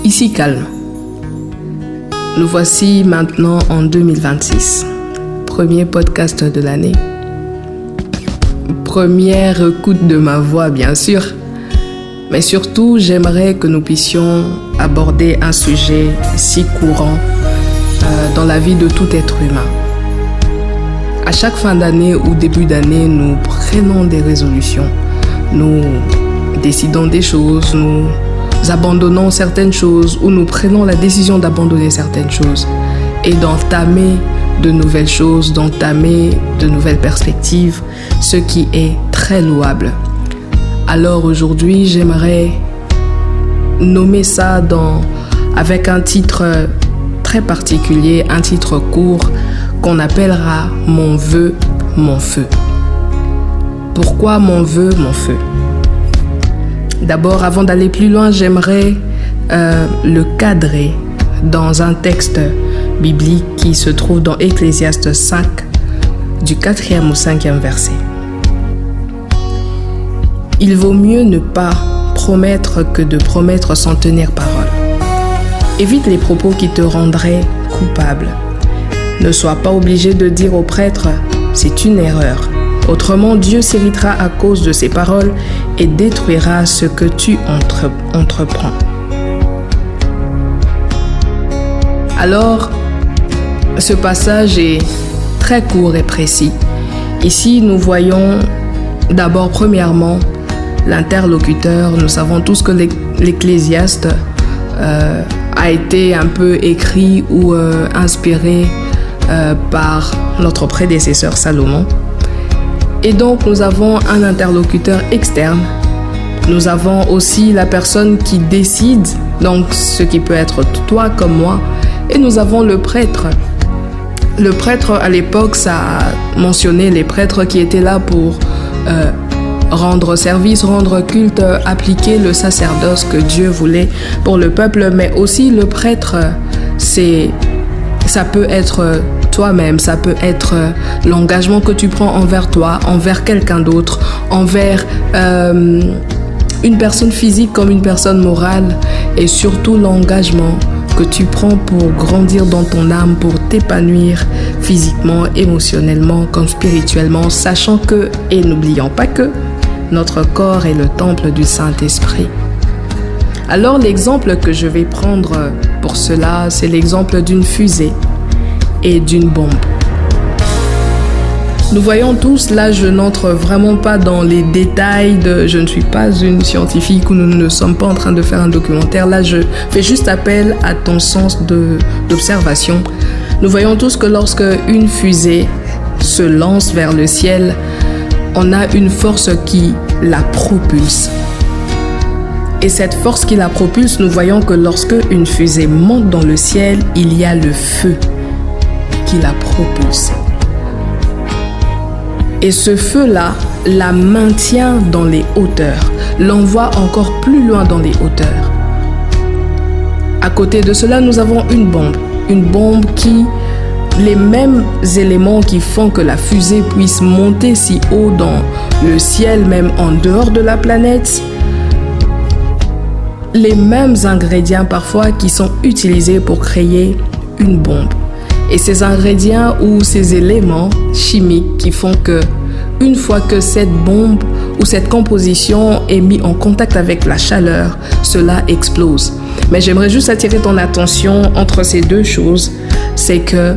Ici calme. Nous voici maintenant en 2026. Premier podcast de l'année. Première écoute de ma voix, bien sûr. Mais surtout, j'aimerais que nous puissions aborder un sujet si courant dans la vie de tout être humain. À chaque fin d'année ou début d'année, nous prenons des résolutions. Nous décidons des choses, nous abandonnons certaines choses ou nous prenons la décision d'abandonner certaines choses et d'entamer de nouvelles choses, d'entamer de nouvelles perspectives, ce qui est très louable. Alors aujourd'hui, j'aimerais nommer ça avec un titre très particulier, un titre court qu'on appellera « Mon vœu, mon feu ». Pourquoi mon vœu, mon feu ? D'abord, avant d'aller plus loin, j'aimerais le cadrer dans un texte biblique qui se trouve dans Ecclésiaste 5, du 4e au 5e verset. Il vaut mieux ne pas promettre que de promettre sans tenir parole. Évite les propos qui te rendraient coupable. Ne sois pas obligé de dire au prêtre « c'est une erreur ». Autrement, Dieu s'irritera à cause de ces paroles et détruira ce que tu entreprends. Alors, ce passage est très court et précis. Ici, nous voyons d'abord, premièrement, l'interlocuteur. Nous savons tous que l'Ecclésiaste a été un peu écrit ou inspiré par notre prédécesseur Salomon. Et donc, nous avons un interlocuteur externe. Nous avons aussi la personne qui décide, donc ce qui peut être toi comme moi. Et nous avons le prêtre. Le prêtre, à l'époque, ça a mentionné les prêtres qui étaient là pour rendre service, rendre culte, appliquer le sacerdoce que Dieu voulait pour le peuple. Mais aussi, le prêtre, ça peut être toi-même, ça peut être l'engagement que tu prends envers toi, envers quelqu'un d'autre, envers une personne physique comme une personne morale, et surtout l'engagement que tu prends pour grandir dans ton âme, pour t'épanouir physiquement, émotionnellement, comme spirituellement, sachant que, et n'oublions pas que, notre corps est le temple du Saint-Esprit. Alors l'exemple que je vais prendre pour cela, c'est l'exemple d'une fusée et d'une bombe. Nous voyons tous, là je n'entre vraiment pas dans les détails, je ne suis pas une scientifique ou nous ne sommes pas en train de faire un documentaire, là je fais juste appel à ton sens d'observation. Nous voyons tous que lorsque une fusée se lance vers le ciel, on a une force qui la propulse. Et cette force qui la propulse, nous voyons que lorsque une fusée monte dans le ciel, il y a le feu qui la propulse. Et ce feu-là la maintient dans les hauteurs, l'envoie encore plus loin dans les hauteurs. À côté de cela, nous avons une bombe qui, les mêmes éléments qui font que la fusée puisse monter si haut dans le ciel, même en dehors de la planète, les mêmes ingrédients parfois qui sont utilisés pour créer une bombe. Et ces ingrédients ou ces éléments chimiques qui font que, une fois que cette bombe ou cette composition est mise en contact avec la chaleur, cela explose. Mais j'aimerais juste attirer ton attention entre ces deux choses, c'est que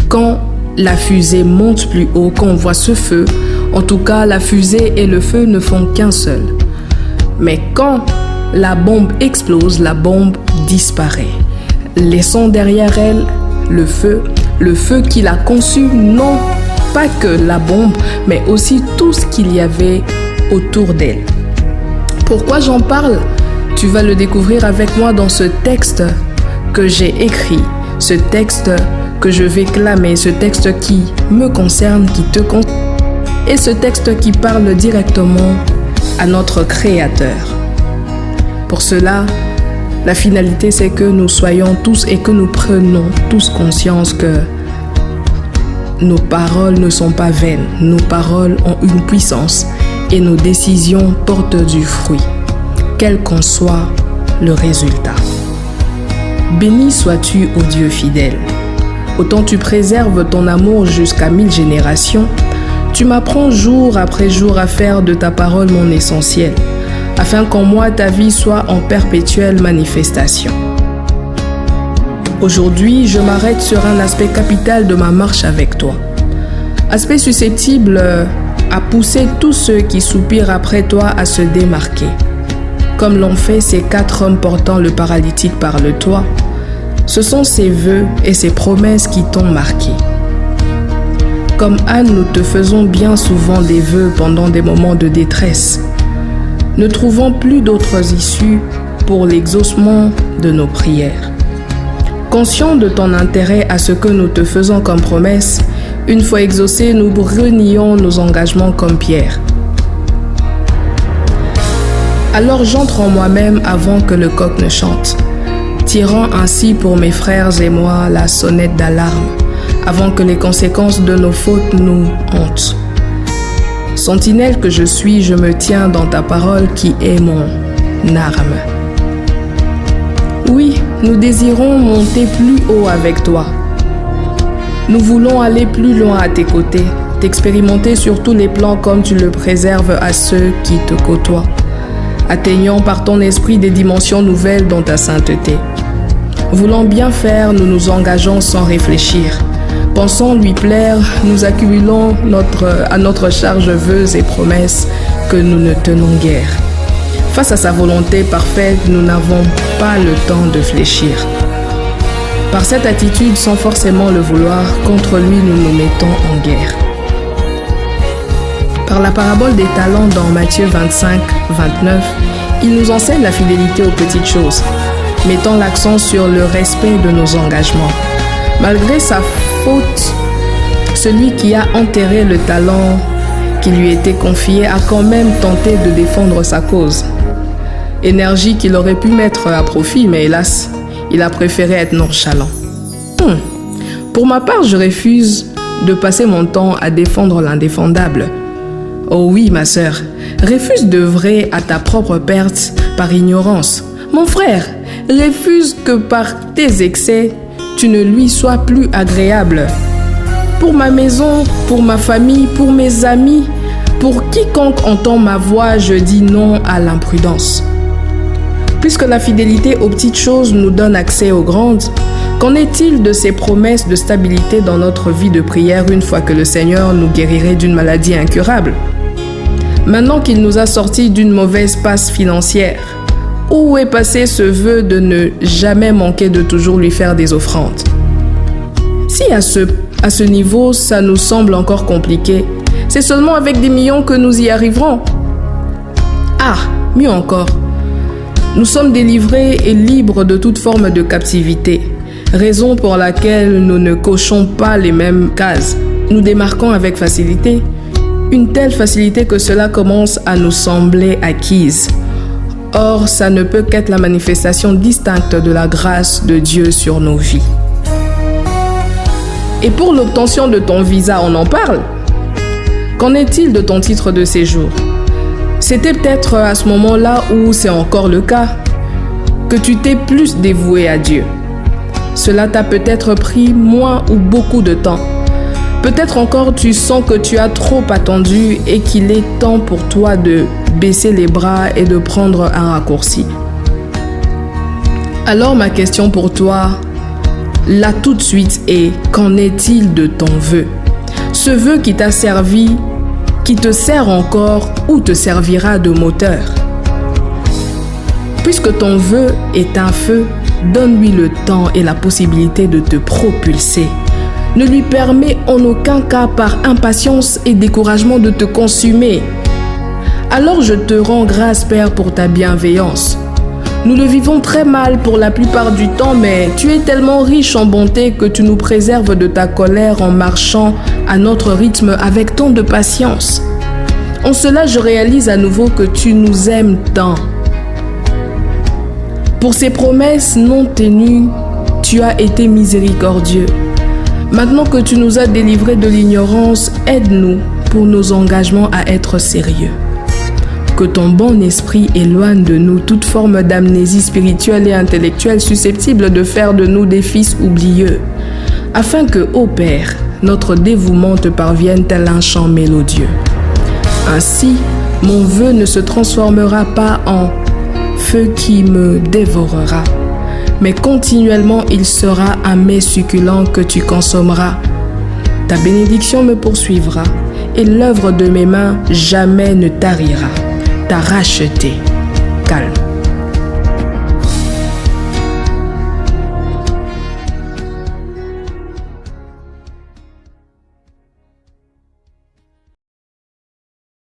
quand la fusée monte plus haut, quand on voit ce feu, en tout cas la fusée et le feu ne font qu'un seul. Mais quand la bombe explose, la bombe disparaît, laissant derrière elle le feu qui la consume, non pas que la bombe, mais aussi tout ce qu'il y avait autour d'elle. Pourquoi j'en parle ? Tu vas le découvrir avec moi dans ce texte que j'ai écrit, ce texte que je vais clamer, ce texte qui me concerne, qui te concerne, et ce texte qui parle directement à notre Créateur. Pour cela, la finalité, c'est que nous soyons tous et que nous prenions tous conscience que nos paroles ne sont pas vaines. Nos paroles ont une puissance et nos décisions portent du fruit, quel qu'en soit le résultat. Béni sois-tu, ô Dieu fidèle. Autant tu préserves ton amour jusqu'à 1000 générations, tu m'apprends jour après jour à faire de ta parole mon essentiel, afin qu'en moi ta vie soit en perpétuelle manifestation. Aujourd'hui, je m'arrête sur un aspect capital de ma marche avec toi. Aspect susceptible à pousser tous ceux qui soupirent après toi à se démarquer. Comme l'ont fait ces 4 hommes portant le paralytique par le toit, ce sont ces vœux et ces promesses qui t'ont marqué. Comme Anne, nous te faisons bien souvent des vœux pendant des moments de détresse, ne trouvant plus d'autres issues pour l'exaucement de nos prières. Conscient de ton intérêt à ce que nous te faisons comme promesse, une fois exaucés, nous renions nos engagements comme Pierre. Alors j'entre en moi-même avant que le coq ne chante, tirant ainsi pour mes frères et moi la sonnette d'alarme, avant que les conséquences de nos fautes nous hantent. Sentinelle que je suis, je me tiens dans ta parole qui est mon arme. Oui, nous désirons monter plus haut avec toi. Nous voulons aller plus loin à tes côtés, t'expérimenter sur tous les plans comme tu le préserves à ceux qui te côtoient, atteignant par ton esprit des dimensions nouvelles dans ta sainteté. Voulant bien faire, nous nous engageons sans réfléchir. Pensant lui plaire, nous accumulons à notre charge vœux et promesses que nous ne tenons guère. Face à sa volonté parfaite, nous n'avons pas le temps de fléchir. Par cette attitude, sans forcément le vouloir, contre lui nous nous mettons en guerre. Par la parabole des talents dans Matthieu 25, 29, il nous enseigne la fidélité aux petites choses, mettant l'accent sur le respect de nos engagements. Malgré sa faute, celui qui a enterré le talent qui lui était confié a quand même tenté de défendre sa cause. Énergie qu'il aurait pu mettre à profit, mais hélas, il a préféré être nonchalant. Pour ma part, je refuse de passer mon temps à défendre l'indéfendable. Oh oui, ma sœur, refuse d'œuvrer à ta propre perte par ignorance. Mon frère, refuse que par tes excès, tu ne lui sois plus agréable. Pour ma maison, pour ma famille, pour mes amis, pour quiconque entend ma voix, je dis non à l'imprudence. Puisque la fidélité aux petites choses nous donne accès aux grandes, qu'en est-il de ces promesses de stabilité dans notre vie de prière une fois que le Seigneur nous guérirait d'une maladie incurable? Maintenant qu'il nous a sortis d'une mauvaise passe financière, où est passé ce vœu de ne jamais manquer de toujours lui faire des offrandes? Si à ce niveau, ça nous semble encore compliqué, c'est seulement avec des millions que nous y arriverons. Ah, mieux encore, nous sommes délivrés et libres de toute forme de captivité, raison pour laquelle nous ne cochons pas les mêmes cases. Nous démarquons avec facilité, une telle facilité que cela commence à nous sembler acquise. Or, ça ne peut qu'être la manifestation distincte de la grâce de Dieu sur nos vies. Et pour l'obtention de ton visa, on en parle? Qu'en est-il de ton titre de séjour? C'était peut-être à ce moment-là, où c'est encore le cas, que tu t'es plus dévoué à Dieu. Cela t'a peut-être pris moins ou beaucoup de temps. Peut-être encore tu sens que tu as trop attendu et qu'il est temps pour toi de baisser les bras et de prendre un raccourci. Alors ma question pour toi, là tout de suite, est: qu'en est-il de ton vœu? Ce vœu qui t'a servi, qui te sert encore ou te servira de moteur? Puisque ton vœu est un feu, donne-lui le temps et la possibilité de te propulser. Ne lui permets en aucun cas par impatience et découragement de te consumer. Alors je te rends grâce, Père, pour ta bienveillance. Nous le vivons très mal pour la plupart du temps, mais tu es tellement riche en bonté que tu nous préserves de ta colère en marchant à notre rythme avec tant de patience. En cela, je réalise à nouveau que tu nous aimes tant. Pour ces promesses non tenues, tu as été miséricordieux. Maintenant que tu nous as délivrés de l'ignorance, aide-nous pour nos engagements à être sérieux. Que ton bon esprit éloigne de nous toute forme d'amnésie spirituelle et intellectuelle susceptible de faire de nous des fils oublieux, afin que, ô Père, notre dévouement te parvienne tel un chant mélodieux. Ainsi, mon vœu ne se transformera pas en feu qui me dévorera, mais continuellement il sera un mets succulent que tu consommeras. Ta bénédiction me poursuivra, et l'œuvre de mes mains jamais ne tarira. Ta racheté.